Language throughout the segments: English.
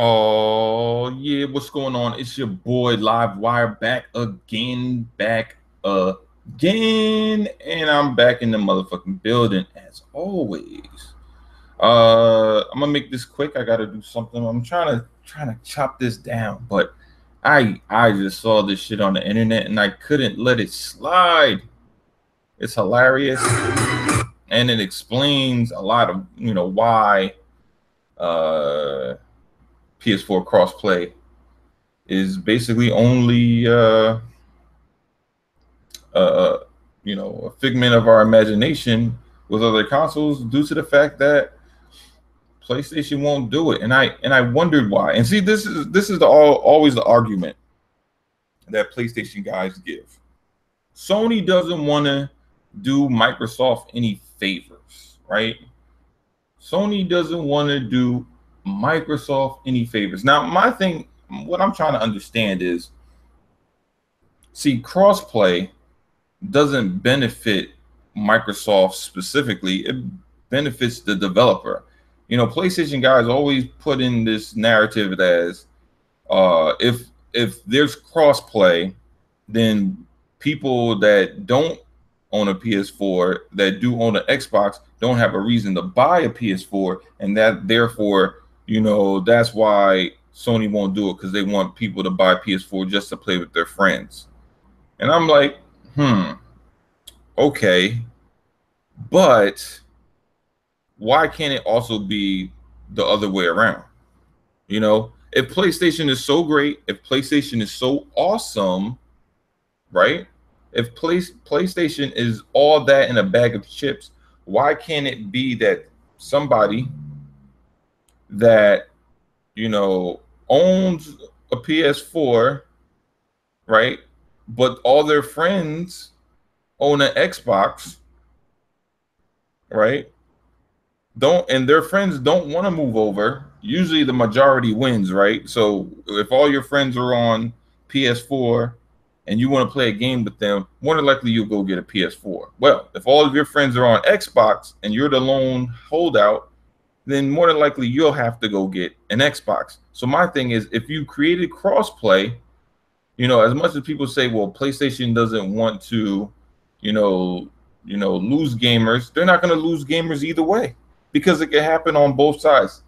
Oh yeah, what's going on? It's your boy Live Wire back again, and I'm back in the motherfucking building as always. I'm gonna make this quick. I gotta do something. I'm trying to chop this down, but I just saw this shit on the internet and I couldn't let it slide. It's hilarious, and it explains a lot of why uh PS4 crossplay is basically only uh, a figment of our imagination with other consoles due to the fact that PlayStation won't do it, and I wondered why. And see, this is always the argument that PlayStation guys give. Sony doesn't want to do Microsoft any favors, right? Sony doesn't want to do Microsoft any favors. Now, my thing, what I'm trying to understand is, see, crossplay doesn't benefit Microsoft specifically. It benefits the developer. PlayStation guys always put in this narrative as if there's crossplay, then people that don't own a PS4 that do own an Xbox don't have a reason to buy a PS4, and that therefore, that's why Sony won't do it, because they want people to buy PS4 just to play with their friends. And I'm like, okay, but why can't it also be the other way around? If PlayStation is so great, if PlayStation is so awesome, right? If PlayStation is all that in a bag of chips, why can't it be that somebody that owns a PS4, right, but all their friends own an Xbox, right? And their friends don't want to move over. Usually the majority wins, right? So if all your friends are on PS4 and you want to play a game with them, more than likely you'll go get a PS4. Well, if all of your friends are on Xbox and you're the lone holdout, then more than likely you'll have to go get an Xbox. So my thing is, if you created crossplay, as much as people say, well, PlayStation doesn't want to, lose gamers, they're not going to lose gamers either way, because it can happen on both sides.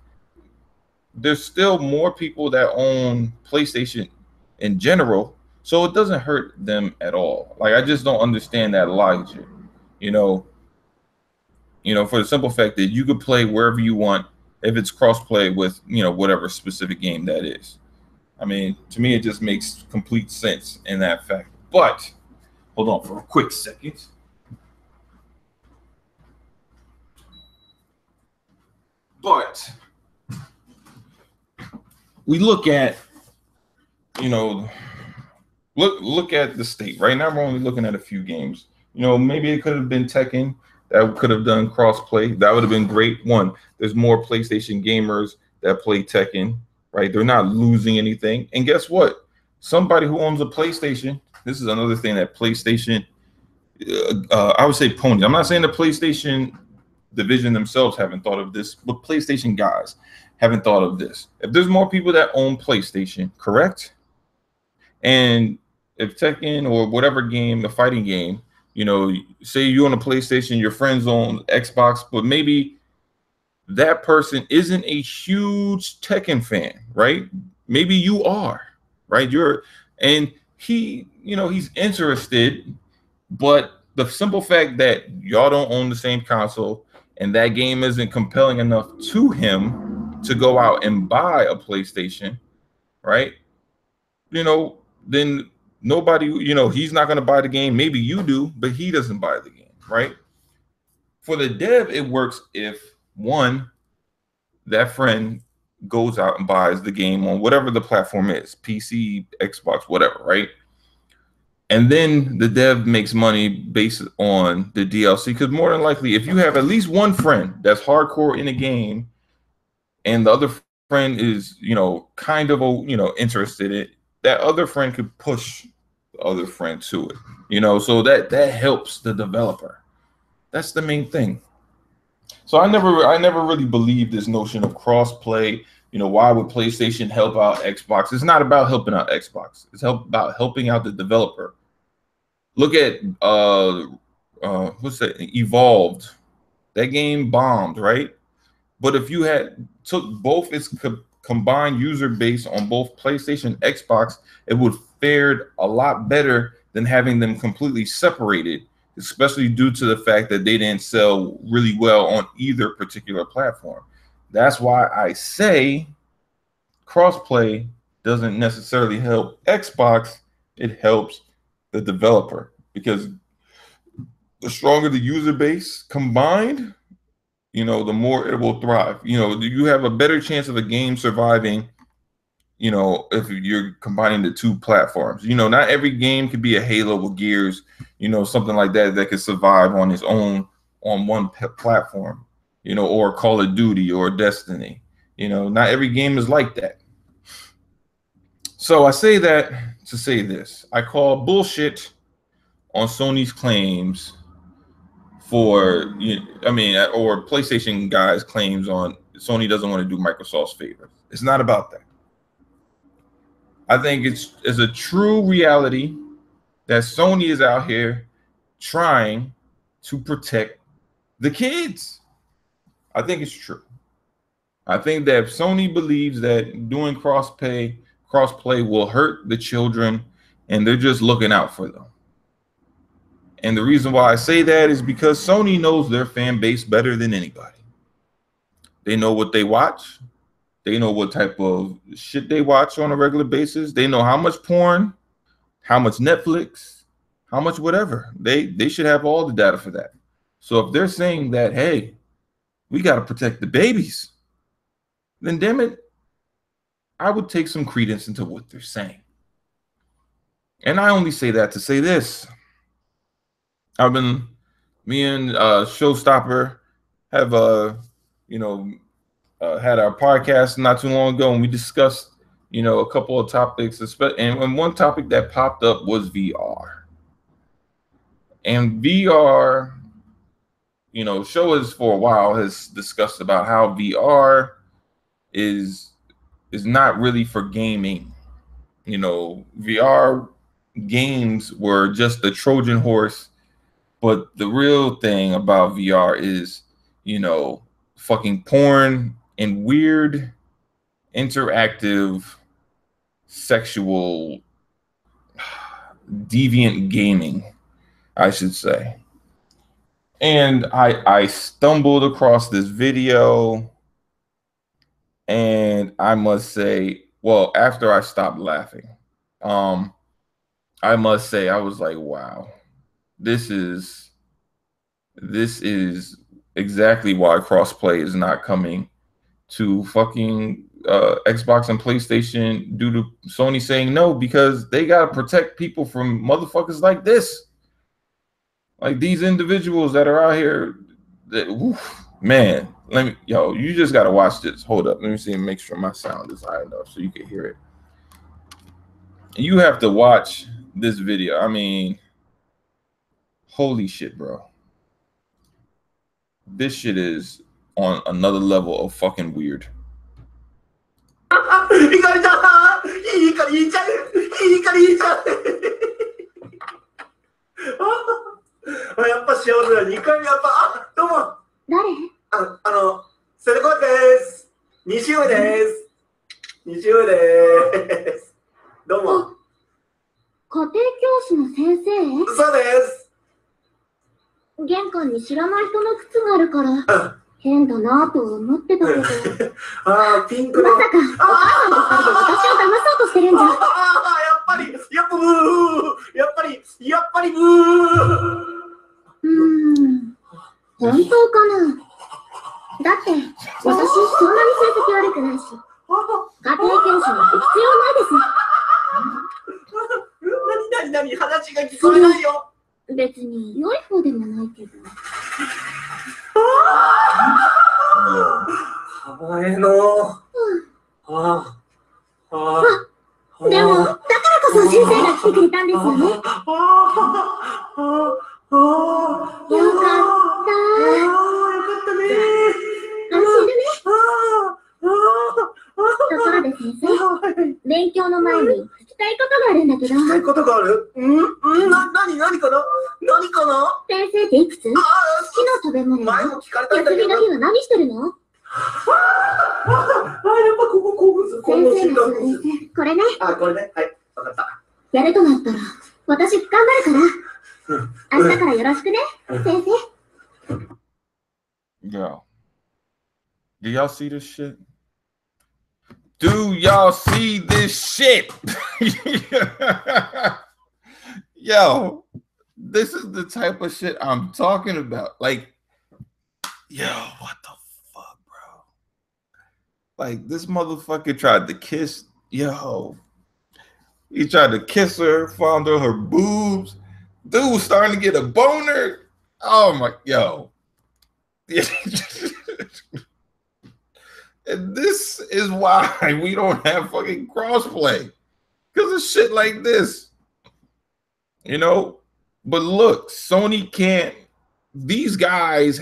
There's still more people that own PlayStation in general, so it doesn't hurt them at all. Like, I just don't understand that logic. For the simple fact that you could play wherever you want if it's crossplay with, whatever specific game that is. I mean, to me, it just makes complete sense in that fact. But hold on for a quick second. But we look at, look at the state. Right now, we're only looking at a few games. Maybe it could have been Tekken that could have done crossplay. That would have been great. One, there's more PlayStation gamers that play Tekken, right? They're not losing anything. And guess what? Somebody who owns a PlayStation, this is another thing that PlayStation, I would say pony. I'm not saying the PlayStation division themselves haven't thought of this, but PlayStation guys haven't thought of this. If there's more people that own PlayStation, correct? And if Tekken or whatever game, the fighting game, say you on a PlayStation, your friends on Xbox, but maybe that person isn't a huge Tekken fan, right? Maybe you are, right? And he's interested, but the simple fact that y'all don't own the same console and that game isn't compelling enough to him to go out and buy a PlayStation, right? Then nobody, he's not going to buy the game. Maybe you do, but he doesn't buy the game, right? For the dev, it works if, one, that friend goes out and buys the game on whatever the platform is, PC, Xbox, whatever, right? And then the dev makes money based on the DLC, because more than likely, if you have at least one friend that's hardcore in a game and the other friend is, kind of, interested in it, that other friend could push the other friend to it, so that helps the developer. That's the main thing. So I never really believed this notion of cross play why would PlayStation help out Xbox? It's not about helping out Xbox. It's about helping out the developer. Look at what's that? Evolved. That game bombed, right? But if you had took both its combined user base on both PlayStation and Xbox, it would fared a lot better than having them completely separated, especially due to the fact that they didn't sell really well on either particular platform. That's why I say crossplay doesn't necessarily help Xbox. It helps the developer, because the stronger the user base combined, the more it will thrive. You have a better chance of a game surviving, if you're combining the two platforms. Not every game could be a Halo with Gears, something like that could survive on its own on one platform, or Call of Duty or Destiny. Not every game is like that. So I say that to say this. I call bullshit on Sony's claims or PlayStation guys' claims on Sony doesn't want to do Microsoft's favor. It's not about that. I think it's a true reality that Sony is out here trying to protect the kids. I think it's true. I think that Sony believes that doing crossplay will hurt the children, and they're just looking out for them. And the reason why I say that is because Sony knows their fan base better than anybody. They know what they watch. They know what type of shit they watch on a regular basis. They know how much porn, how much Netflix, how much whatever. They should have all the data for that. So if they're saying that, hey, we got to protect the babies, then damn it, I would take some credence into what they're saying. And I only say that to say this. Me and Showstopper have had our podcast not too long ago, and we discussed a couple of topics, and one topic that popped up was VR. And VR, Show us for a while has discussed about how VR is not really for gaming. VR games were just the Trojan horse. But the real thing about VR is, fucking porn and weird, interactive, sexual, deviant gaming, I should say. And I stumbled across this video, and I must say, well, after I stopped laughing, I must say I was like, wow. This is exactly why crossplay is not coming to fucking Xbox and PlayStation due to Sony saying no, because they gotta protect people from motherfuckers like this, like these individuals that are out here. Man, you just gotta watch this. Hold up, let me see and make sure my sound is high enough so you can hear it. You have to watch this video. I mean, holy shit, bro. This shit is on another level of fucking weird. で先生、勉強の前に聞きたいことがあるんだけど。聞きたいことがある？何かな？何かな？先生っていくつ？好きな食べ物。前も聞かれたんだけど。休みの日は何してるの？やっぱここ興奮する。先生の先生、これね。これね。はい、わかった。やるとなったら、私頑張るから。明日からよろしくね、先生。Yo, do y'all see this shit? Do y'all see this shit? Yo, this is the type of shit I'm talking about. Like, yo, what the fuck, bro? Like, this motherfucker tried to kiss, yo. He tried to kiss her, found her boobs. Dude was starting to get a boner. Oh my, yo. And this is why we don't have fucking crossplay. Because of shit like this. You know? But look, Sony can't, these guys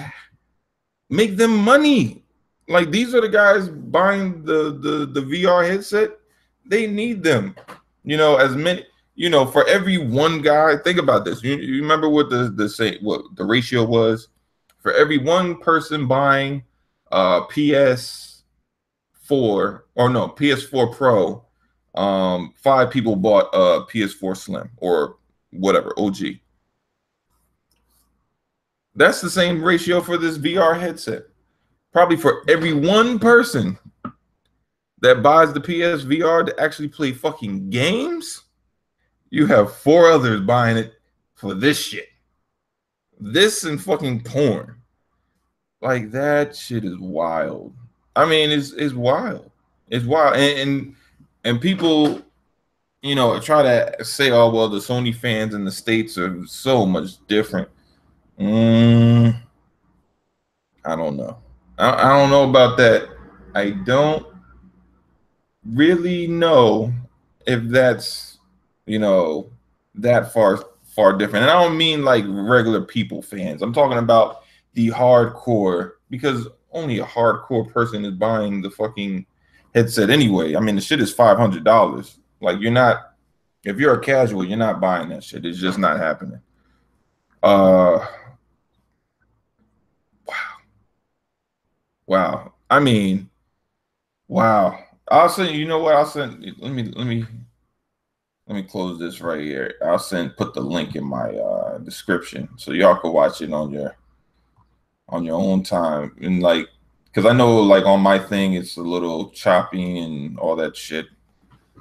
make them money. Like, these are the guys buying the VR headset. They need them. You know, as many, you know, for every one guy, think about this. You remember what what the ratio was? For every one person buying PS4 or no, PS4 Pro, 5 people bought PS4 Slim or whatever, OG. That's the same ratio for this VR headset. Probably for every one person that buys the PSVR to actually play fucking games, you have 4 others buying it for this shit. This and fucking porn. Like, that shit is wild. I mean, it's wild. It's wild. And people, you know, try to say, oh, well, the Sony fans in the States are so much different. I don't know. I don't know about that. I don't really know if that's, you know, that far different. And I don't mean like regular people fans. I'm talking about the hardcore, because only a hardcore person is buying the fucking headset anyway. I mean, the shit is $500. Like, you're not, if you're a casual, you're not buying that shit. It's just not happening. Wow. I mean, wow. I'll send, you know what? I'll send, let me close this right here. I'll put the link in my description so y'all can watch it on your own time. And like, because I know like on my thing it's a little choppy and all that shit.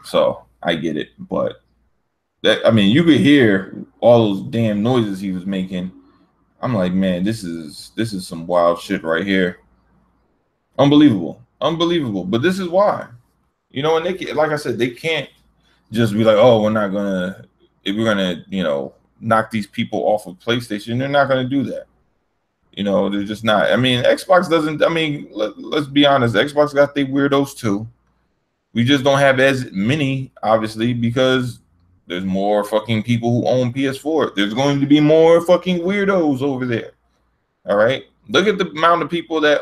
So I get it. But that, I mean, you could hear all those damn noises he was making. I'm like, man, this is some wild shit right here. Unbelievable. But this is why. You know, and they, like I said, they can't just be like, oh, we're not gonna, if we're gonna, you know, knock these people off of PlayStation, they're not gonna do that. You know, they're just not. I mean, Xbox doesn't, I mean, let's be honest, Xbox got their weirdos too. We just don't have as many, obviously, because there's more fucking people who own PS4. There's going to be more fucking weirdos over there. All right. Look at the amount of people that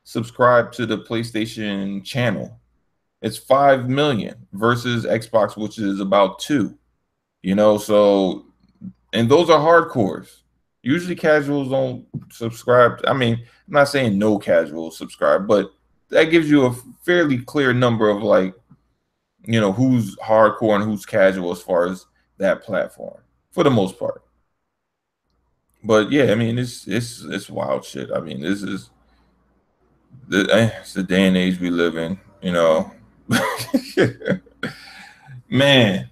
subscribe to the PlayStation channel. It's 5 million versus Xbox, which is about 2. You know, so, and those are hardcores. Usually casuals don't subscribe. I mean, I'm not saying no casuals subscribe, but that gives you a fairly clear number of, like, you know, who's hardcore and who's casual as far as that platform for the most part. But yeah, I mean, it's wild shit. I mean, this is it's the day and age we live in, you know. Man,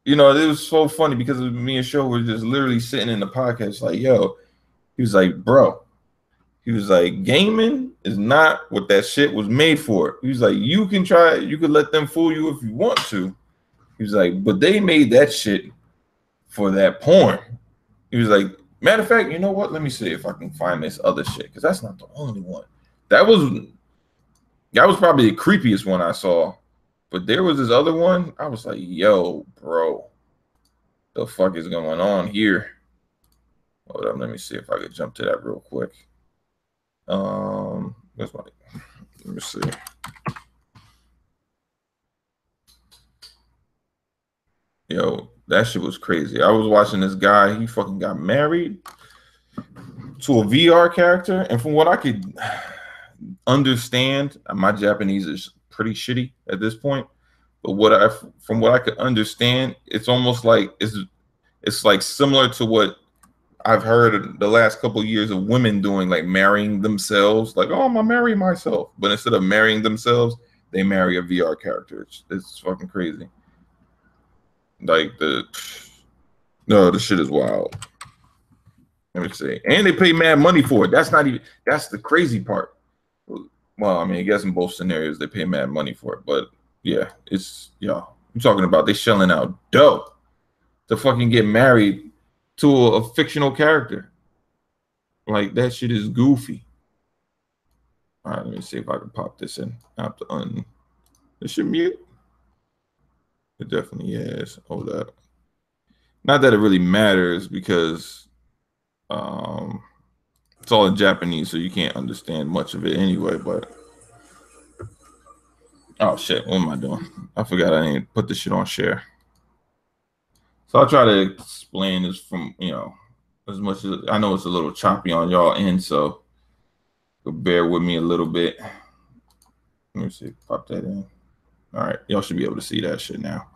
you know, it was so funny because me and Show were just literally sitting in the podcast like, yo, he was like, bro, he was like, gaming is not what that shit was made for. He was like, you can try, you could let them fool you if you want to. He was like, but they made that shit for that porn. He was like, matter of fact, you know what? Let me see if I can find this other shit, because that's not the only one. That was probably the creepiest one I saw. But there was this other one. I was like, yo, bro, the fuck is going on here? Hold up, let me see if I could jump to that real quick. Let me see. Yo, that shit was crazy. I was watching this guy. He fucking got married to a VR character, and from what I could understand, my Japanese is pretty shitty at this point. But from what I could understand, it's almost like it's like similar to what I've heard the last couple of years of women doing, like marrying themselves. Like, oh, I'm gonna marry myself, but instead of marrying themselves, they marry a VR character. It's fucking crazy. Like the shit is wild. Let me see. And they pay mad money for it. That's the crazy part. Well, I mean, I guess in both scenarios they pay mad money for it, but yeah, I'm talking about they shelling out dough to fucking get married to a fictional character. Like, that shit is goofy. All right, let me see if I can pop this in. I have to this should mute. It definitely is. Hold up. Not that it really matters because it's all in Japanese, so you can't understand much of it anyway, but oh shit, what am I doing? I forgot I didn't put this shit on share. So I'll try to explain this from, as much as I know it's a little choppy on y'all end, so bear with me a little bit. Let me see, pop that in. All right, y'all should be able to see that shit now.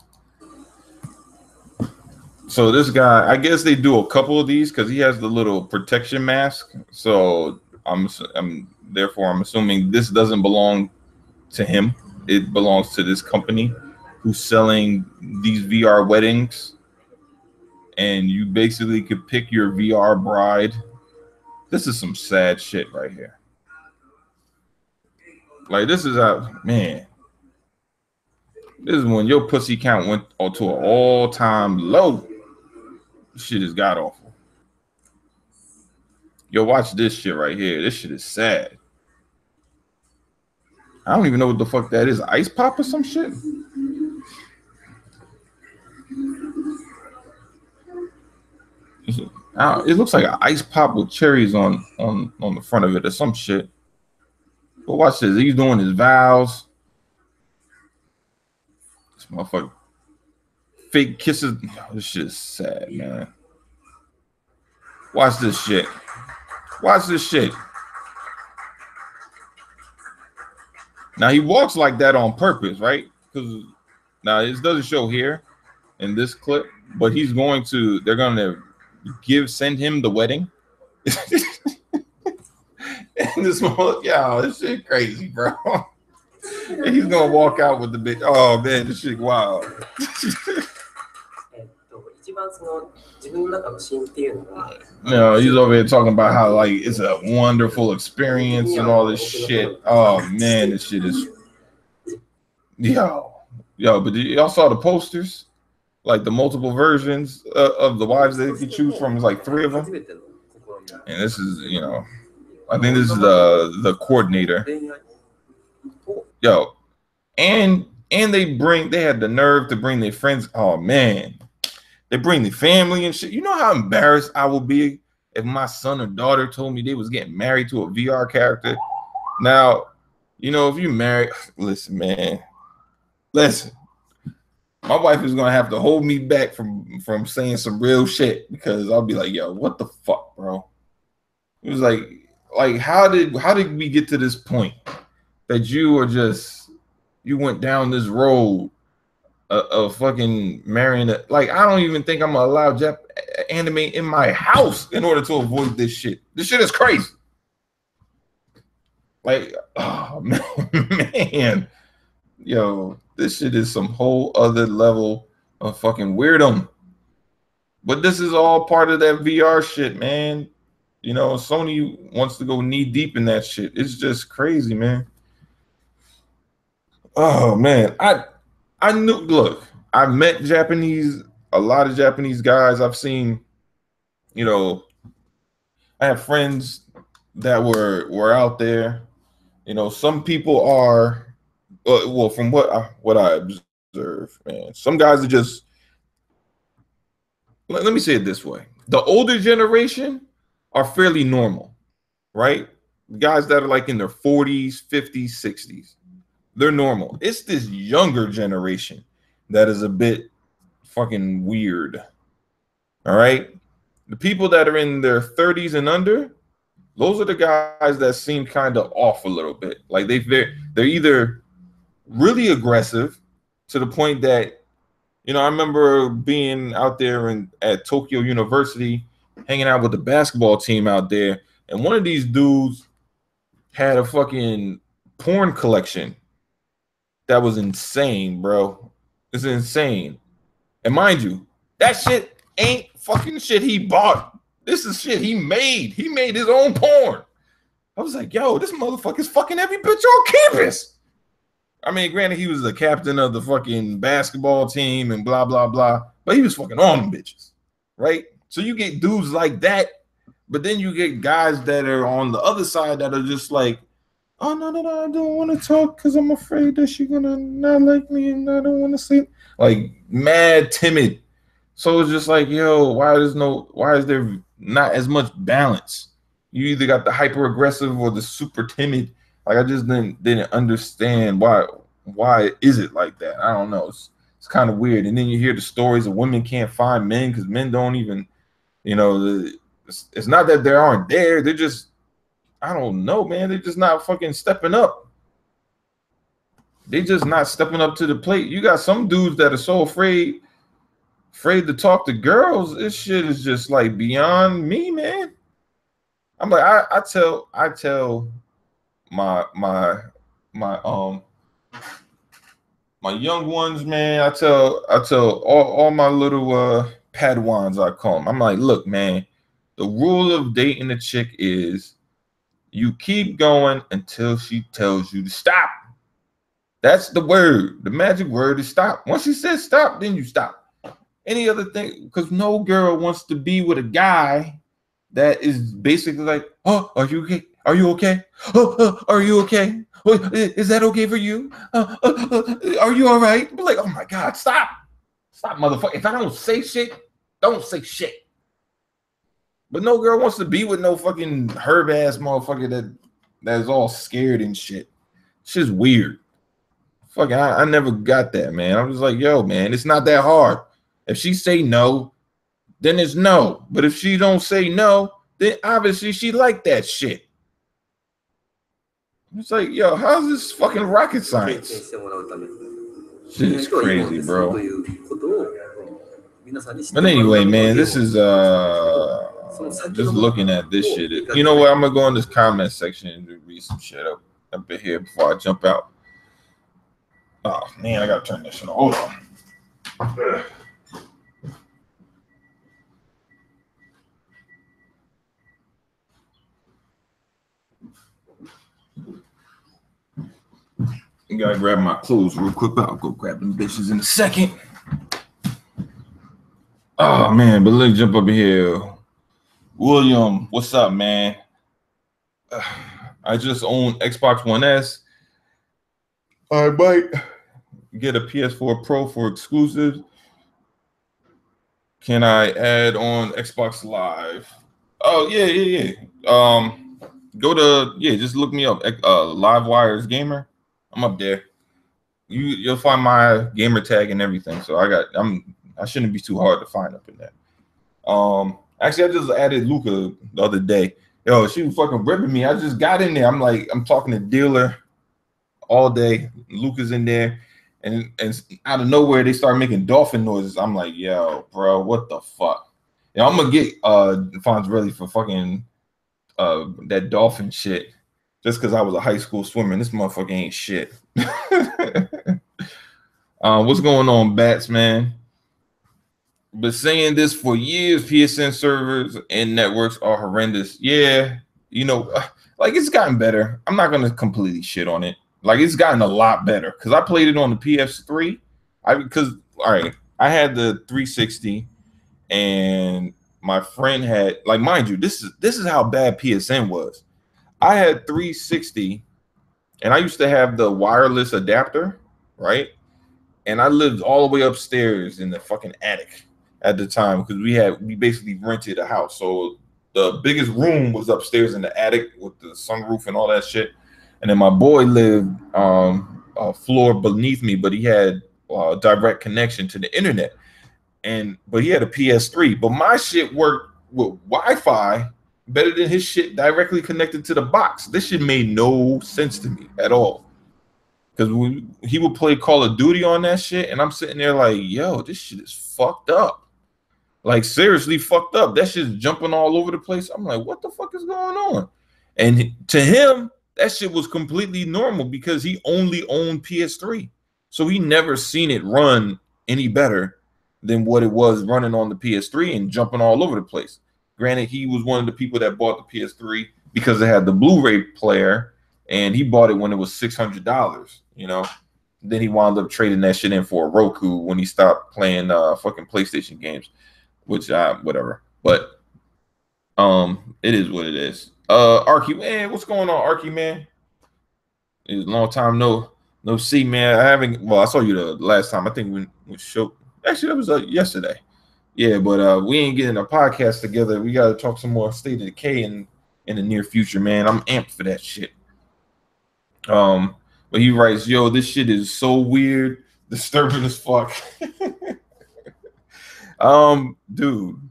So this guy, I guess they do a couple of these because he has the little protection mask. So I'm assuming this doesn't belong to him. It belongs to this company who's selling these VR weddings. And you basically could pick your VR bride. This is some sad shit right here. Like, this is man. This is when your pussy count went to an all-time low. Shit is god awful. Yo, watch this shit right here. This shit is sad. I don't even know what the fuck that is. Ice pop or some shit? It looks like an ice pop with cherries on the front of it or some shit. But watch this. He's doing his vows. This motherfucker. Fake kisses. This shit is sad, man. Watch this shit. Watch this shit. Now he walks like that on purpose, right? Because now it doesn't show here in this clip, but they're going to send him the wedding. And this shit crazy, bro. And he's gonna walk out with the big. Oh man, this shit wild. He's over here talking about how like it's a wonderful experience and all this shit. Oh man, this shit is but y'all saw the posters, like the multiple versions of the wives that you can choose from. There's like 3 of them, and this is I think this is the coordinator. And they had the nerve to bring their friends. Oh man. They bring the family and shit. You know how embarrassed I would be if my son or daughter told me they was getting married to a VR character. Now, if you marry, listen, man. Listen. My wife is gonna have to hold me back from saying some real shit because I'll be like, yo, what the fuck, bro? It was like how did we get to this point that you went down this road of fucking marrying it? Like, I don't even think I'm gonna allow anime in my house in order to avoid this shit. This shit is crazy. Like, oh man, this shit is some whole other level of fucking weirdom. But this is all part of that VR shit, man. Sony wants to go knee deep in that shit. It's just crazy, man. Oh man, I knew. Look, I've met a lot of Japanese guys. I've seen, I have friends that were out there. Some people are, well, from what I observe, man, some guys are just. Let me say it this way: the older generation are fairly normal, right? Guys that are like in their 40s, 50s, 60s. They're normal. It's this younger generation that is a bit fucking weird. All right. The people that are in their 30s and under, those are the guys that seem kind of off a little bit. Like they're either really aggressive to the point that, you know, I remember being out there at Tokyo University, hanging out with the basketball team out there, and one of these dudes had a fucking porn collection that was insane, bro. It's insane. And mind you, that shit ain't fucking shit he bought. This is shit he made. He made his own porn. I was like, yo, this motherfucker's fucking every bitch on campus. I mean, granted, he was the captain of the fucking basketball team and blah, blah, blah. But he was fucking on them bitches, right? So you get dudes like that, but then you get guys that are on the other side that are just like, oh, no, I don't want to talk because I'm afraid that she's going to not like me and I don't want to say, like, mad timid. So it's just like, yo, why is there not as much balance? You either got the hyper aggressive or the super timid. Like, I just didn't understand why is it like that? I don't know. It's kind of weird. And then you hear the stories of women can't find men because men don't even, you know, it's not that they aren't there. They're just, I don't know, man. They're just not fucking stepping up. They just not stepping up to the plate. You got some dudes that are so afraid to talk to girls. This shit is just like beyond me, man. I'm like, I tell my young ones, man. I tell all my little Padawans, I call them. I'm like, look, man. The rule of dating a chick is you keep going until she tells you to stop. That's the word. The magic word is stop. Once she says stop, then you stop. Any other thing, because no girl wants to be with a guy that is basically like, oh, are you okay? Are you okay? Are you okay? Is that okay for you? Are you all right? But like, oh my God, stop, motherfucker. If I don't say shit, don't say shit. But no girl wants to be with no fucking herb ass motherfucker that is all scared and shit. Shit's weird. Fucking, I never got that, man. I was like, yo, man, it's not that hard. If she say no, then it's no. But if she don't say no, then obviously she like that shit. It's like, yo, how's this fucking rocket science? Shit is crazy, bro. But anyway, man, this is just looking at this shit. You know what? I'm gonna go in this comment section and read some shit up in here before I jump out. Oh man, I gotta turn this shit on. Hold on. I gotta grab my clothes real quick. I'll go grab them bitches in a second. Oh man, but let's jump up here. William, what's up, man? I just own Xbox One S. I might get a PS4 Pro for exclusives. Can I add on Xbox Live? Oh yeah. Go to just look me up. Live Wirez Gamer. I'm up there. You'll find my gamer tag and everything. So I shouldn't be too hard to find up in there. Actually, I just added Luca the other day. Yo, she was fucking ripping me. I just got in there. I'm talking to dealer all day. Luca's in there, and out of nowhere they start making dolphin noises. I'm like, yo, bro, what the fuck? Yo, I'm gonna get Fonzarelli for fucking that dolphin shit. Just because I was a high school swimmer, this motherfucker ain't shit. What's going on, Bats, man? But saying this for years, PSN servers and networks are horrendous. Yeah, you know, like it's gotten better. I'm not gonna completely shit on it. Like it's gotten a lot better because I played it on the PS3. I had the 360, and my friend had, like, mind you, this is how bad PSN was. I had 360, and I used to have the wireless adapter, right? And I lived all the way upstairs in the fucking attic at the time because we basically rented a house. So the biggest room was upstairs in the attic with the sunroof and all that shit. And then my boy lived a floor beneath me, but he had direct connection to the internet. but he had a PS3. But my shit worked with Wi-Fi better than his shit directly connected to the box. This shit made no sense to me at all. Because he would play Call of Duty on that shit, and I'm sitting there like, yo, this shit is fucked up. Like, seriously fucked up. That shit's jumping all over the place. I'm like, what the fuck is going on? And to him, that shit was completely normal because he only owned PS3. So he never seen it run any better than what it was running on the PS3 and jumping all over the place. Granted, he was one of the people that bought the PS3 because it had the Blu-ray player, and he bought it when it was $600, you know. Then he wound up trading that shit in for a Roku when he stopped playing fucking PlayStation games, which whatever. But it is what it is. Arky, man, what's going on, Arky, man? It's a long time no see, man. I saw you the last time. I think we showed. Actually, that was yesterday. Yeah, but we ain't getting a podcast together. We got to talk some more State of Decay in the near future, man. I'm amped for that shit. But he writes, yo, this shit is so weird, disturbing as fuck. Dude,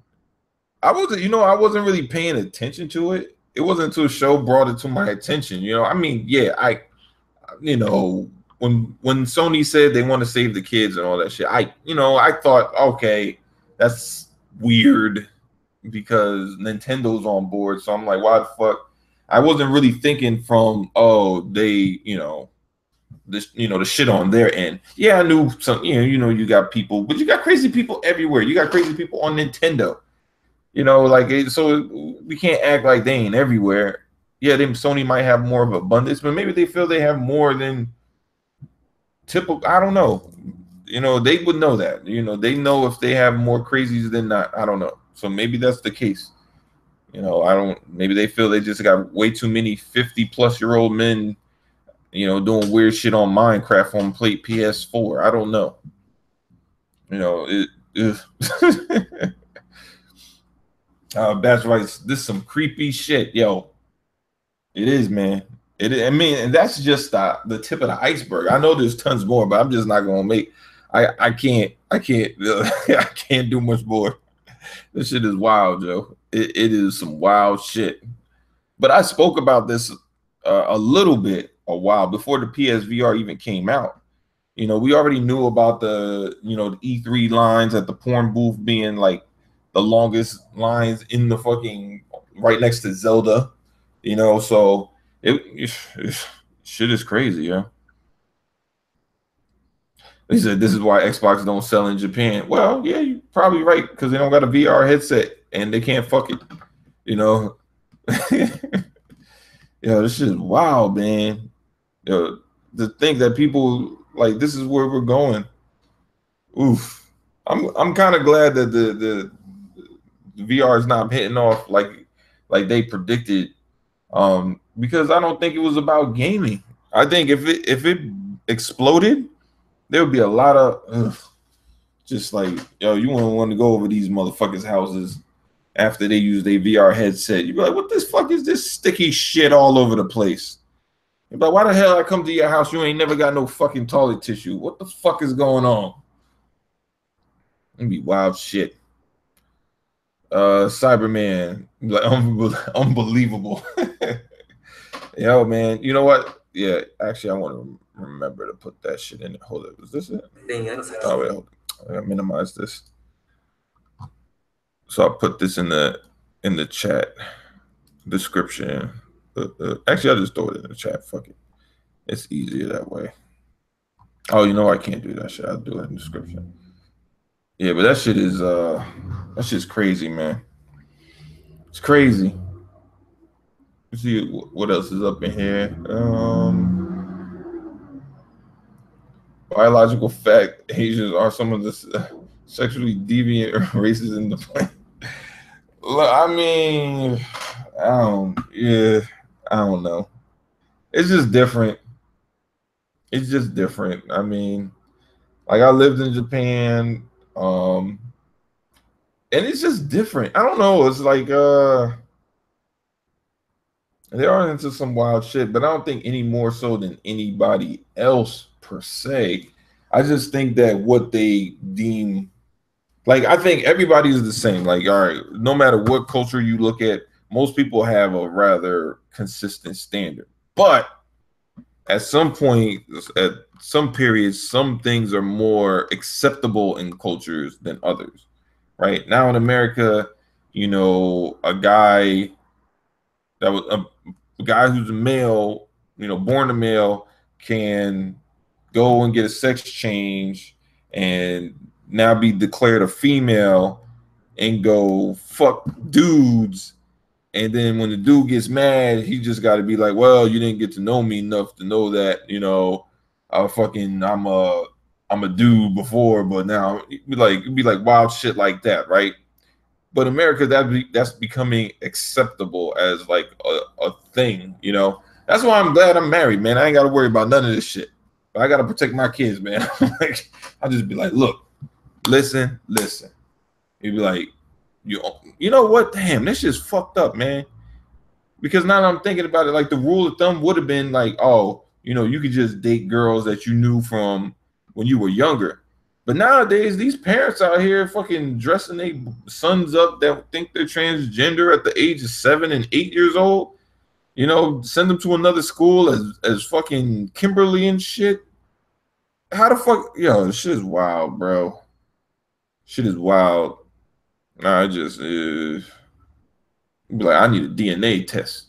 I wasn't really paying attention to it. It wasn't until a show brought it to my attention. You know, I mean, yeah, when Sony said they want to save the kids and all that shit, I thought, okay, that's weird because Nintendo's on board. So I'm like, why the fuck? I wasn't really thinking from, they, the shit on their end. Yeah, I knew some, you got people, but you got crazy people everywhere. You got crazy people on Nintendo. So we can't act like they ain't everywhere. Yeah, Sony might have more of abundance, but maybe they feel they have more than typical. I don't know. They would know that. They know if they have more crazies than not. I don't know. So maybe that's the case. Maybe they feel they just got way too many 50-plus-year-old men, doing weird shit on Minecraft on PS4. I don't know. That's right. This is some creepy shit, yo. It is, man. And that's just the tip of the iceberg. I know there's tons more, but I'm just not gonna make. I can't I can't do much more. This shit is wild, Joe. It is some wild shit. But I spoke about this a little bit a while before the PSVR even came out. We already knew about the E3 lines at the porn booth being like the longest lines in the fucking right next to Zelda. So it shit is crazy, yeah. He said this is why Xbox don't sell in Japan. Well, yeah, you're probably right, because they don't got a VR headset and they can't fuck it. This shit is wild, man. To think that people like this is where we're going. Oof. I'm kind of glad that the VR is not hitting off like they predicted. Because I don't think it was about gaming. I think if it exploded, there would be a lot of just like, yo, you wouldn't want to go over these motherfuckers' houses after they use their VR headset. You'd be like, what this fuck is this sticky shit all over the place? You'd be like, why the hell I come to your house? You ain't never got no fucking toilet tissue. What the fuck is going on? It'd be wild shit. Cyberman, like unbelievable. Yo, man, you know what? Yeah, actually, I want to remember to put that shit in. Hold it. Is this it? Oh wait, hold it. I gotta minimize this. So I'll put this in the chat description. Actually, I'll just throw it in the chat. Fuck it. It's easier that way. Oh, I can't do that shit. I'll do it in the description. Yeah, but that shit is that's just crazy, man. It's crazy. Let's see what else is up in here. Biological fact: Asians are some of the sexually deviant races in the planet. I mean, I don't know. It's just different. It's just different. I mean, like I lived in Japan. And it's just different. I don't know. It's like they are into some wild shit, but I don't think any more so than anybody else per se. I just think that what they deem Like, I think everybody is the same. Like, all right, no matter what culture you look at, most people have a rather consistent standard. But at some point, at some periods, some things are more acceptable in cultures than others. Right now in America, you know, a guy that was a guy who's a male, you know, born a male, can go and get a sex change and now be declared a female and go fuck dudes. And then when the dude gets mad, he just got to be like, well, you didn't get to know me enough to know that, you know, I'm a dude before, but now it'd be like wild shit like that, right? But America, that's becoming acceptable as like a thing, you know. That's why I'm glad I'm married, man. I ain't got to worry about none of this shit. But I got to protect my kids, man. Like, I'll just be like, look, listen. You'd be like, you know what? Damn, this shit's fucked up, man. Because now that I'm thinking about it, like the rule of thumb would have been like, oh, you know, you could just date girls that you knew from when you were younger. But nowadays, these parents out here fucking dressing their sons up that think they're transgender at the age of 7 and 8 years old. You know, send them to another school as fucking Kimberly and shit. How the fuck, yo, this shit is wild, bro. Shit is wild. Nah, I just be like, I need a DNA test.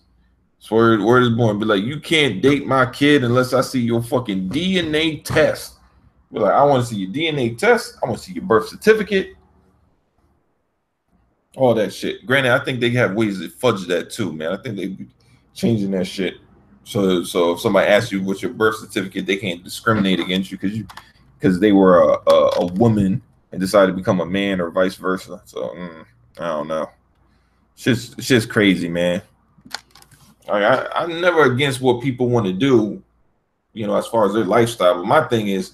So word is born. Be like, you can't date my kid unless I see your fucking DNA test. Be like, I want to see your DNA test. I want to see your birth certificate. All that shit. Granted, I think they have ways to fudge that too, man. I think they be changing that shit. So if somebody asks you what's your birth certificate, they can't discriminate against you because they were a woman and decided to become a man or vice versa. So I don't know. Shit's crazy, man. I'm never against what people want to do, you know, as far as their lifestyle. But my thing is,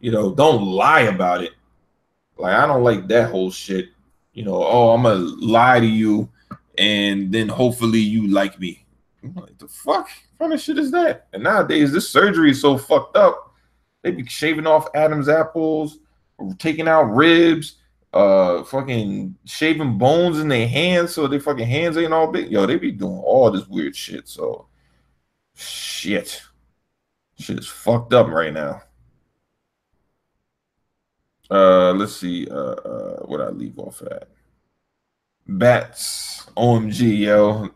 you know, don't lie about it. Like, I don't like that whole shit. You know, oh, I'm gonna lie to you, and then hopefully you like me. I'm like, the fuck? What kind of shit is that? And nowadays, this surgery is so fucked up. They be shaving off Adam's apples, taking out ribs, fucking shaving bones in their hands so their fucking hands ain't all big. Yo, they be doing all this weird shit. So, shit is fucked up right now. Let's see. What I leave off at? Bats. OMG, yo.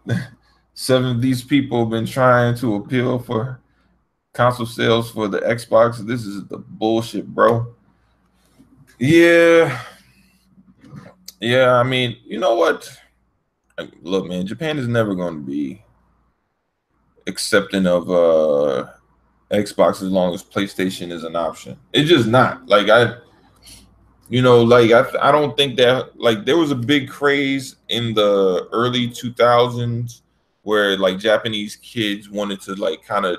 7 of these people have been trying to appeal for console sales for the Xbox. This is the bullshit, bro. Yeah. I mean, you know what? Look, man, Japan is never going to be accepting of Xbox as long as PlayStation is an option. It's just not. Like, I don't think that, like, there was a big craze in the early 2000s where like Japanese kids wanted to like kind of,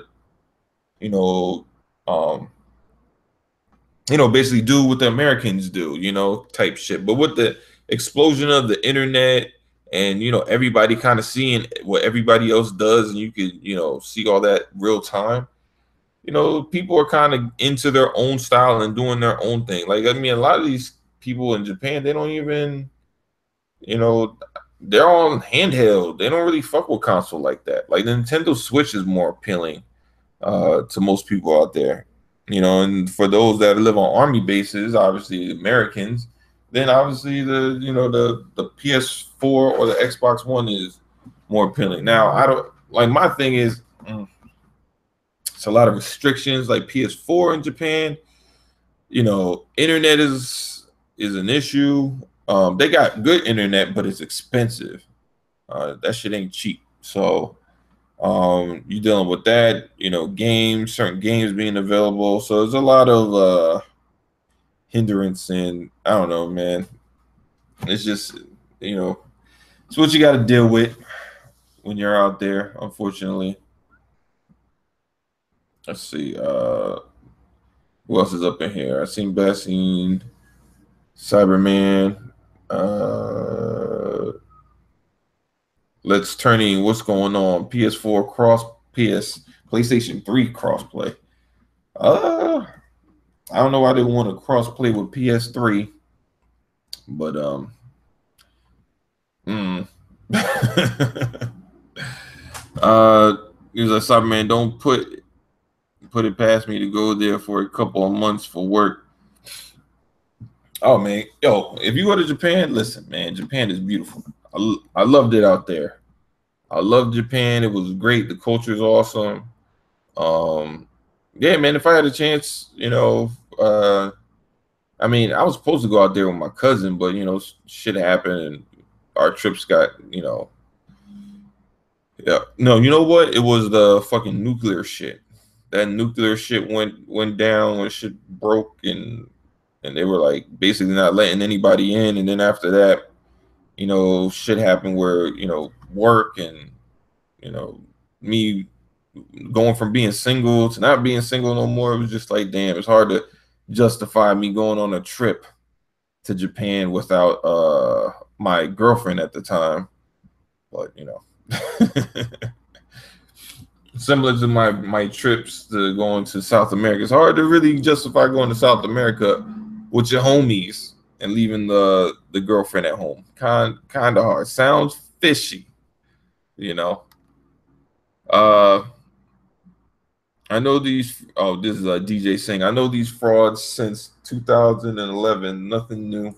basically do what the Americans do, type shit. But with the explosion of the internet and, everybody kind of seeing what everybody else does and you could, see all that real time, people are kind of into their own style and doing their own thing. Like, I mean, a lot of these people in Japan, they don't even, they're on handheld. They don't really fuck with console like that. Like, the Nintendo Switch is more appealing to most people out there. And for those that live on army bases, obviously Americans, then obviously the PS4 or the Xbox One is more appealing. Now, I don't like, my thing is it's a lot of restrictions like PS4 in Japan. Internet is an issue. They got good internet, but it's expensive. That shit ain't cheap. So you're dealing with that, certain games being available. So there's a lot of hindrance, and I don't know, man. It's just, it's what you got to deal with when you're out there, unfortunately. Let's see. Who else is up in here? I seen Bassine, Cyberman. Let's turn in what's going on. PS4 PlayStation 3 crossplay. I don't know why they want to crossplay with PS3, But he was like, "Sorry, man, don't put it past me to go there for a couple of months for work." Oh man, yo, if you go to Japan, listen, man, Japan is beautiful. I loved it out there. I loved Japan. It was great. The culture is awesome. Yeah, man, if I had a chance, I mean, I was supposed to go out there with my cousin, but shit happened and our trips got, yeah. No, you know what? It was the fucking nuclear shit. That nuclear shit went down when shit broke and they were like basically not letting anybody in. And then after that, shit happened where, work and, me going from being single to not being single no more. It was just like, damn, it's hard to justify me going on a trip to Japan without my girlfriend at the time. But similar to my trips to going to South America, it's hard to really justify going to South America with your homies and leaving the girlfriend at home. Kind of hard. Sounds fishy, I know these. Oh, this is a DJ saying, I know these frauds since 2011. Nothing new.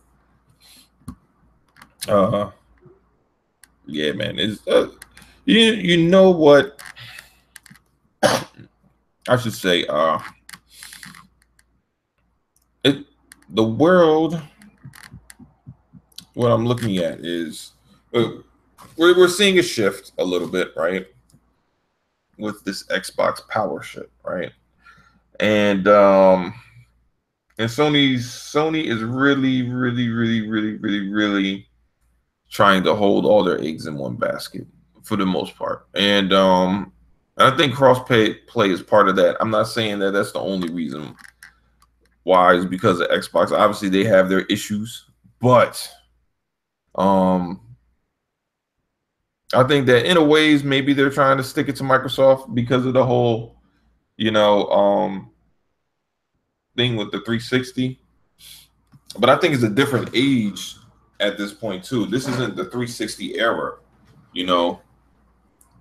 Yeah, man. It's you know what? I should say. The world. What I'm looking at is we're seeing a shift a little bit, right? With this Xbox power shit, right? And Sony is really trying to hold all their eggs in one basket for the most part. And I think crossplay is part of that. I'm not saying that that's the only reason why, is because of Xbox. Obviously, they have their issues, but I think that in a ways maybe they're trying to stick it to Microsoft because of the whole, thing with the 360. But I think it's a different age at this point too. This isn't the 360 era,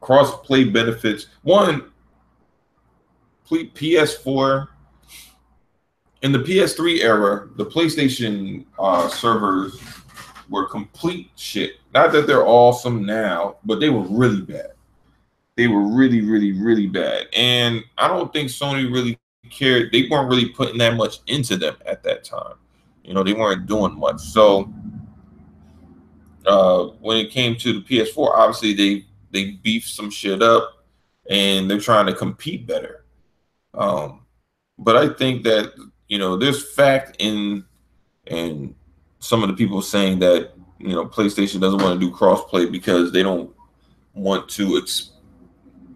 Cross-play benefits. One, PS4 in the PS3 era, the PlayStation servers were complete shit. Not that they're awesome now, but they were really bad. They were really bad. And I don't think Sony really cared. They weren't really putting that much into them at that time. They weren't doing much. So when it came to the PS4, obviously they beefed some shit up and they're trying to compete better. But I think that, there's fact in some of the people saying that, PlayStation doesn't want to do crossplay because they don't want to,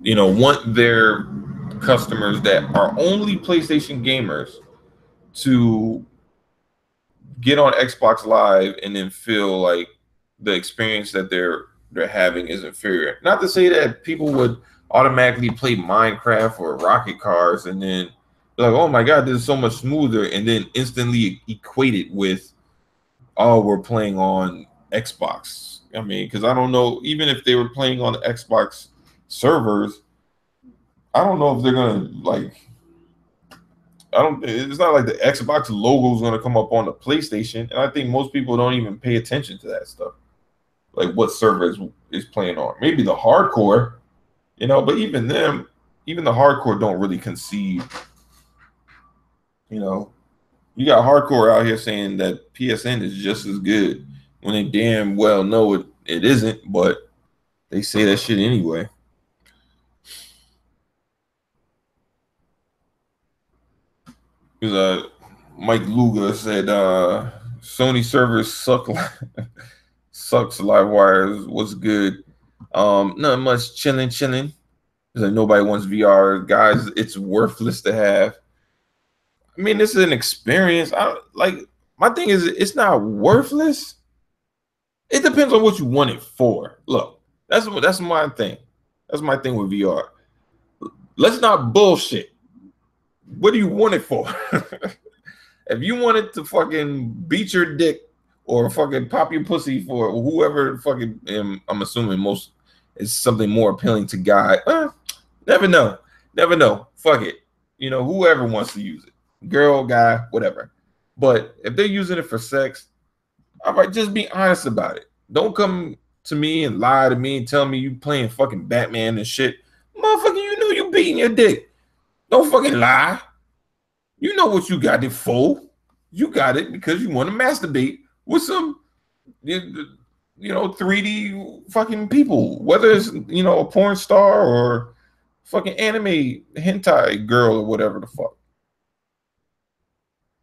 want their customers that are only PlayStation gamers to get on Xbox Live and then feel like the experience that they're having is inferior. Not to say that people would automatically play Minecraft or Rocket Cars and then like, oh my God, this is so much smoother, and then instantly equate it with, oh, we're playing on Xbox. I mean, because I don't know, even if they were playing on the Xbox servers, I don't know if they're gonna it's not like the Xbox logo is gonna come up on the PlayStation, and I think most people don't even pay attention to that stuff, like what server is playing on. Maybe the hardcore, but even the hardcore don't really concede. You got hardcore out here saying that PSN is just as good when they damn well know it isn't, but they say that shit anyway. Because Mike Luga said Sony servers sucks. Livewires was good. Not much chilling. It's like nobody wants VR, guys. It's worthless to have. I mean, this is an experience. My thing is, it's not worthless. It depends on what you want it for. Look, that's my thing. That's my thing with VR. Let's not bullshit. What do you want it for? If you wanted to fucking beat your dick or fucking pop your pussy for whoever fucking. I'm assuming most is something more appealing to guy. Never know. Never know. Fuck it. You know, whoever wants to use it, girl, guy, whatever. But if they're using it for sex, all right, just be honest about it. Don't come to me and lie to me and tell me you playing fucking Batman and shit. Motherfucker, you know you beating your dick. Don't fucking lie. You know what you got it for. You got it because you want to masturbate with some, you know, 3D fucking people. Whether it's, you know, a porn star or fucking anime hentai girl or whatever the fuck.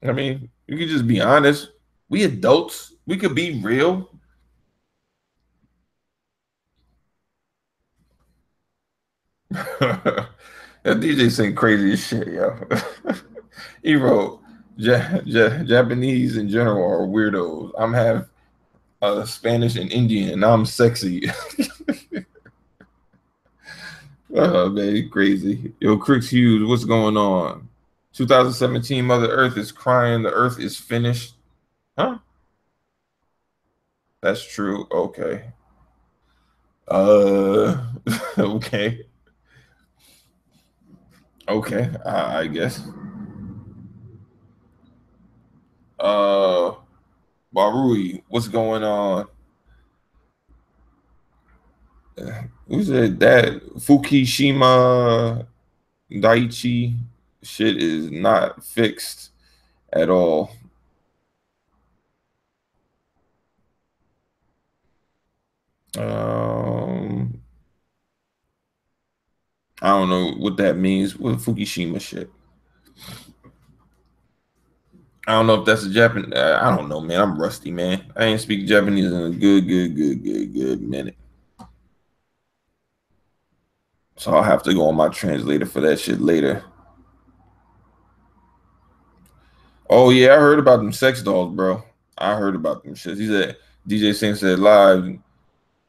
I mean, you can just be honest. We adults. We could be real. That DJ saying crazy as shit, yo. He wrote, Japanese in general are weirdos. I'm half Spanish and Indian, and I'm sexy. Oh, man, crazy. Yo, Crix Hughes, what's going on? 2017 Mother Earth is crying. The Earth is finished. Huh? That's true. Okay. Okay. Okay, I guess. Barui, what's going on? Who said that? Fukushima Daiichi shit is not fixed at all. I don't know what that means with Fukushima shit. I don't know if that's a Japanese. I don't know, man. I'm rusty, man. I ain't speak Japanese in a good minute. So I'll have to go on my translator for that shit later. Oh yeah, I heard about them sex dolls, bro. I heard about them shit. He said DJ Singh said live.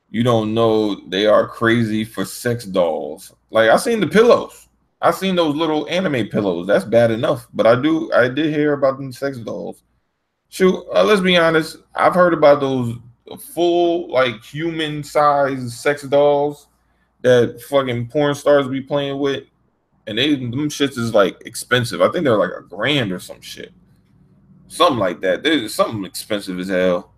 You don't know they are crazy for sex dolls. Like I seen the pillows. I seen those little anime pillows. That's bad enough. But I did hear about them sex dolls. Shoot, let's be honest. I've heard about those full like human size sex dolls that fucking porn stars be playing with, and them shits is like expensive. I think they're like $1,000 or some shit, something like that. There's something expensive as hell.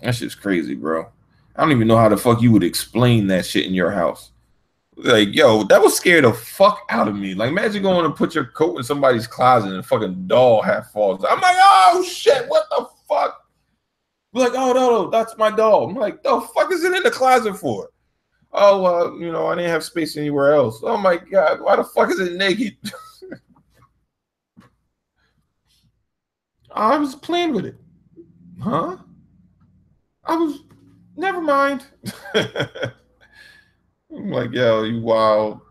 That shit's crazy, bro. I don't even know how the fuck you would explain that shit in your house. Like, yo, that would scare the fuck out of me. Like, imagine going to put your coat in somebody's closet and a fucking doll half falls. I'm like, oh shit, what the fuck? Like, oh no, that's my doll. I'm like, the fuck is it in the closet for? Oh, you know, I didn't have space anywhere else. Oh my god, why the fuck is it naked? I was playing with it. Huh? Never mind. I'm like, yo, you wild.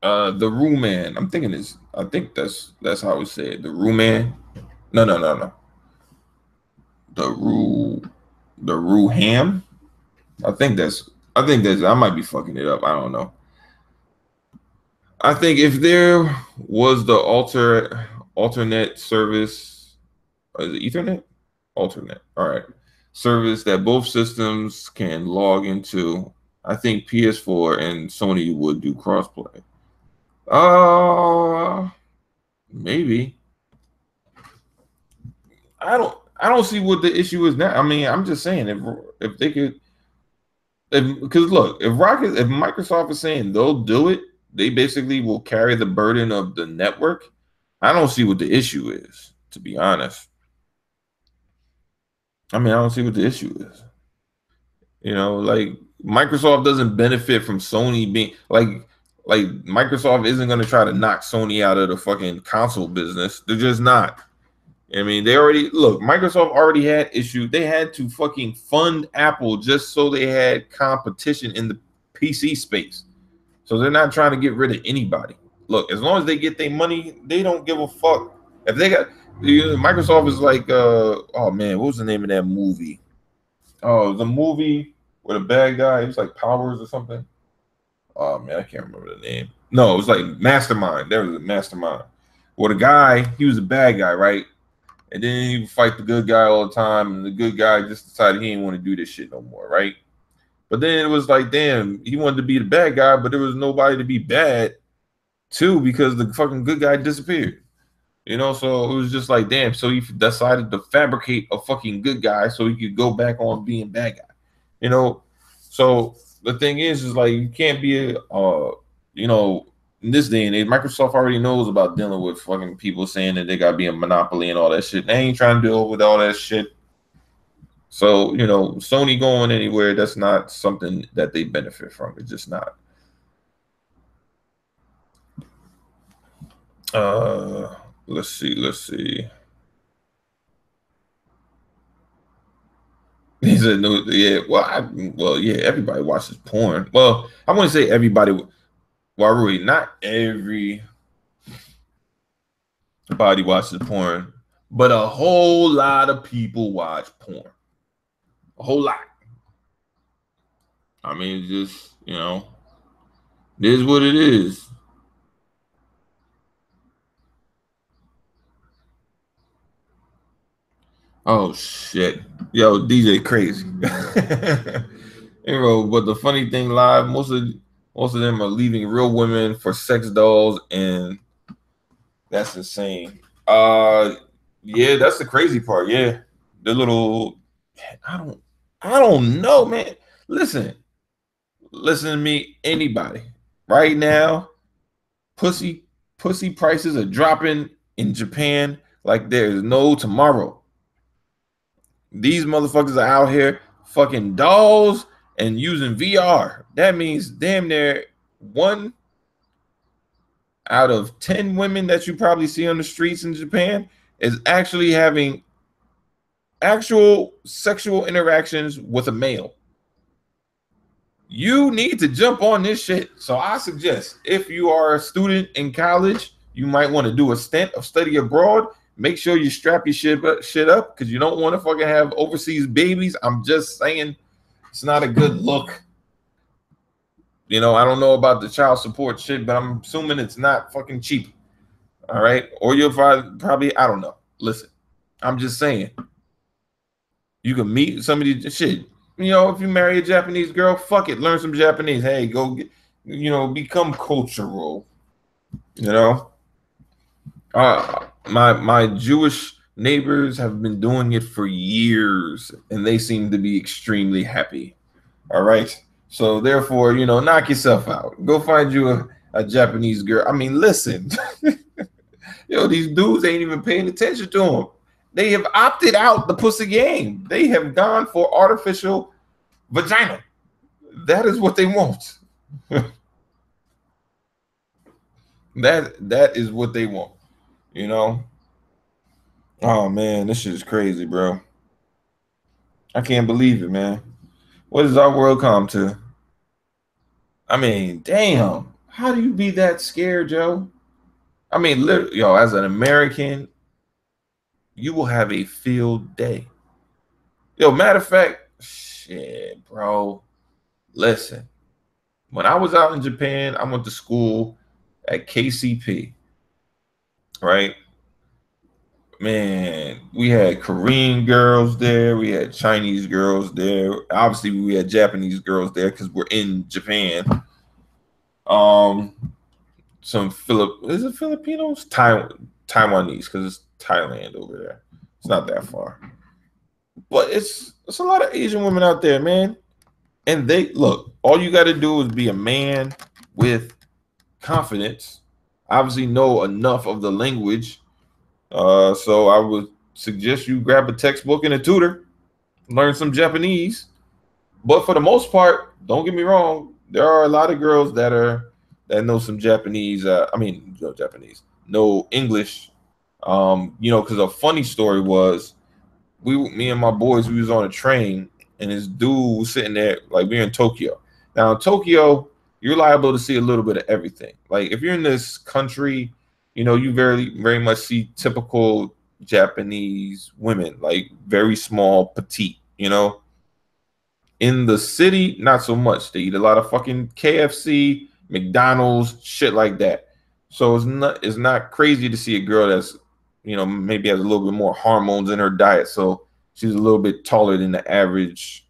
The Rue Man. I think that's how we say it. The Rue Man. No. The Rue Ham. I think that's I might be fucking it up. I don't know. I think if there was the alternate service, is it Ethernet? Alternate. All right. Service that both systems can log into. I think PS4 and Sony would do crossplay. Maybe. I don't see what the issue is now. I mean, I'm just saying if they could, because look, if Microsoft is saying they'll do it, they basically will carry the burden of the network. I don't see what the issue is, to be honest. I mean, I don't see what the issue is. You know, like Microsoft doesn't benefit from Sony being like Microsoft isn't going to try to knock Sony out of the fucking console business. They're just not. I mean, Microsoft already had issues. They had to fucking fund Apple just so they had competition in the PC space. So they're not trying to get rid of anybody. Look, as long as they get their money, they don't give a fuck. If they got, Microsoft is like, oh man, what was the name of that movie? Oh, the movie with a bad guy. It was like Powers or something. Oh man, I can't remember the name. No, it was like Mastermind. There was a Mastermind. Well, the guy, he was a bad guy, right? And then he would fight the good guy all the time, and the good guy just decided he didn't want to do this shit no more, right? But then it was like, damn, he wanted to be the bad guy, but there was nobody to be bad to because the fucking good guy disappeared. You know, so it was just like, damn. So he decided to fabricate a fucking good guy so he could go back on being bad guy. You know, so the thing is like you can't be you know, in this day and age, Microsoft already knows about dealing with fucking people saying that they gotta be a monopoly and all that shit. They ain't trying to deal with all that shit. So, you know, Sony going anywhere, that's not something that they benefit from. It's just not. Let's see. He said no, yeah. Well, yeah, everybody watches porn. Well, I wouldn't say everybody. Well, really, not everybody watches porn, but a whole lot of people watch porn. A whole lot. I mean, just, you know, it is what it is. Oh shit. Yo, DJ crazy. You know, but the funny thing, live, most of them are leaving real women for sex dolls, and that's insane. Yeah, that's the crazy part. Yeah. The little I don't know, man. Listen to me, anybody. Right now, pussy prices are dropping in Japan like there is no tomorrow. These motherfuckers are out here fucking dolls and using VR. That means damn near 1 out of 10 women that you probably see on the streets in Japan is actually having actual sexual interactions with a male. You need to jump on this shit. So I suggest if you are a student in college, you might want to do a stint of study abroad. Make sure you strap your shit up because you don't want to fucking have overseas babies. I'm just saying it's not a good look. You know, I don't know about the child support shit, but I'm assuming it's not fucking cheap. All right. Or you'll probably, I don't know. Listen, I'm just saying. You can meet somebody, shit. You know, if you marry a Japanese girl, fuck it. Learn some Japanese. Hey, go get, you know, become cultural. You know? My Jewish neighbors have been doing it for years, and they seem to be extremely happy. All right. So therefore, you know, knock yourself out. Go find you a Japanese girl. I mean, listen. Yo, these dudes ain't even paying attention to them. They have opted out the pussy game. They have gone for artificial vagina. That is what they want. That is what they want. You know? Oh man, this shit is crazy, bro. I can't believe it, man. What does our world come to? I mean, damn. How do you be that scared, Joe? I mean, literally, yo, as an American, you will have a field day. Yo, matter of fact, shit, bro. Listen, when I was out in Japan, I went to school at KCP, right? Man, we had Korean girls there. We had Chinese girls there. Obviously, we had Japanese girls there because we're in Japan. Some Filipinos? Taiwanese, because it's Thailand over there. It's not that far. But it's a lot of Asian women out there, man. And they look, all you got to do is be a man with confidence. Obviously, know enough of the language. So I would suggest you grab a textbook and a tutor, learn some Japanese. But for the most part, don't get me wrong, there are a lot of girls that know some Japanese. No English. You know, because a funny story was, me and my boys, we was on a train, and this dude was sitting there, like, we're in Tokyo. Now in Tokyo, you're liable to see a little bit of everything. Like if you're in this country, you know, you very much see typical Japanese women, like very small, petite, you know. In the city, not so much. They eat a lot of fucking KFC, McDonald's, shit like that. So it's not crazy to see a girl that's, you know, maybe has a little bit more hormones in her diet, so she's a little bit taller than the average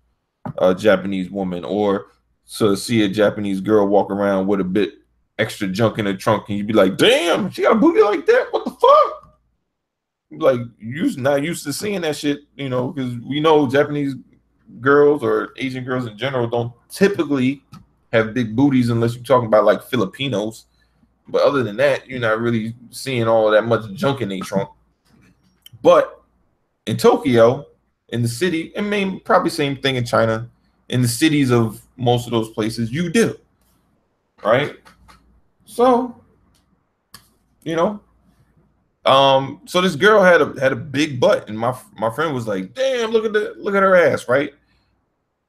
Japanese woman, or so to see a Japanese girl walk around with a bit extra junk in her trunk, and you'd be like, damn, she got a booty like that? What the fuck? Like, you not used to seeing that shit, you know, because we know Japanese girls or Asian girls in general don't typically have big booties unless you're talking about like Filipinos. But other than that, you're not really seeing all of that much junk in their trunk. But in Tokyo, in the city, and maybe probably same thing in China, in the cities of most of those places, you do, right? So, you know, so this girl had a big butt, and my friend was like, "Damn, look at her ass," right?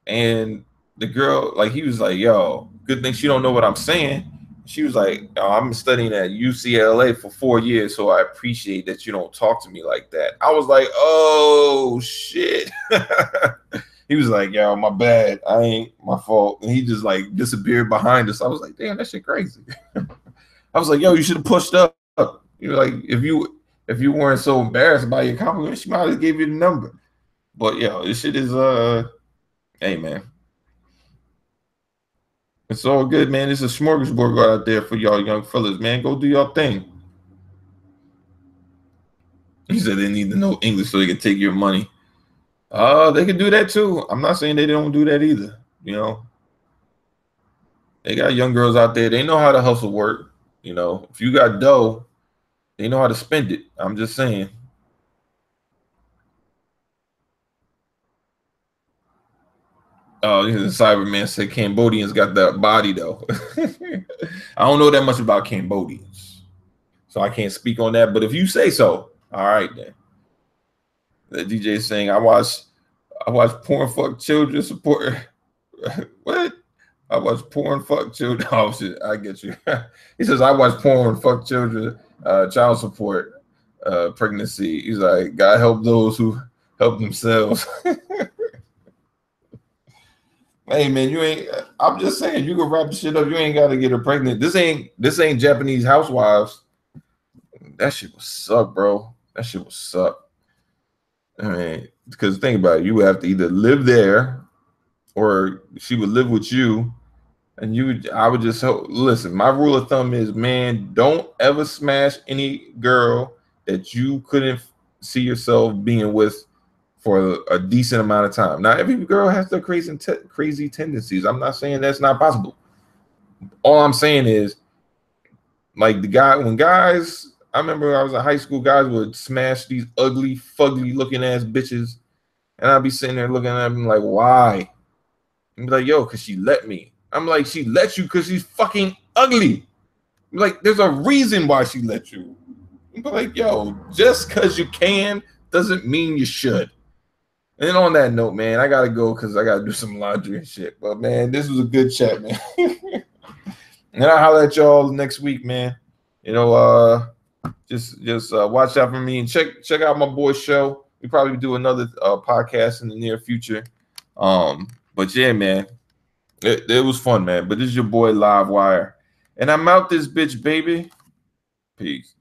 And the girl, like, he was like, "Yo, good thing she don't know what I'm saying." She was like, oh, "I'm studying at UCLA for 4 years, so I appreciate that you don't talk to me like that." I was like, "Oh shit." He was like, "Yo, my bad. I ain't my fault." And he just like disappeared behind us. I was like, "Damn, that shit crazy." I was like, "Yo, you should have pushed up." You know, like if you weren't so embarrassed by your compliment, she might have gave you the number. But yo, this shit is hey man. It's all good, man. It's a smorgasbord out there for y'all young fellas, man. Go do your thing. He said they need to know English so they can take your money. They can do that too. I'm not saying they don't do that either. You know, they got young girls out there. They know how to hustle work. You know, if you got dough, they know how to spend it. I'm just saying. Oh, the Cyberman said Cambodians got that body though. I don't know that much about Cambodians, so I can't speak on that. But if you say so, all right then. The DJ is saying I watch porn fuck children support. What? I watch porn fuck children. Oh shit, I get you. He says I watch porn fuck children, child support, pregnancy. He's like, God help those who help themselves. Hey man, you ain't. I'm just saying, you can wrap the shit up. You ain't got to get her pregnant. This ain't Japanese housewives. That shit would suck, bro. That shit would suck. I mean, because think about it, you would have to either live there, or she would live with you, and I would just listen. My rule of thumb is, man, don't ever smash any girl that you couldn't see yourself being with for a decent amount of time. Now, every girl has their crazy tendencies. I'm not saying that's not possible. All I'm saying is, like when guys, I remember when I was in high school, guys would smash these ugly, fugly looking ass bitches, and I'd be sitting there looking at them like, why? And be like, yo, because she let me. I'm like, she let you because she's fucking ugly. Like, there's a reason why she let you. But like, yo, just because you can doesn't mean you should. And on that note, man, I gotta go because I gotta do some laundry and shit. But man, this was a good chat, man. And I'll holler at y'all next week, man. You know, just watch out for me and check out my boy's show. We probably do another podcast in the near future. But yeah, man, it was fun, man. But this is your boy Live Wire, and I'm out this bitch, baby. Peace.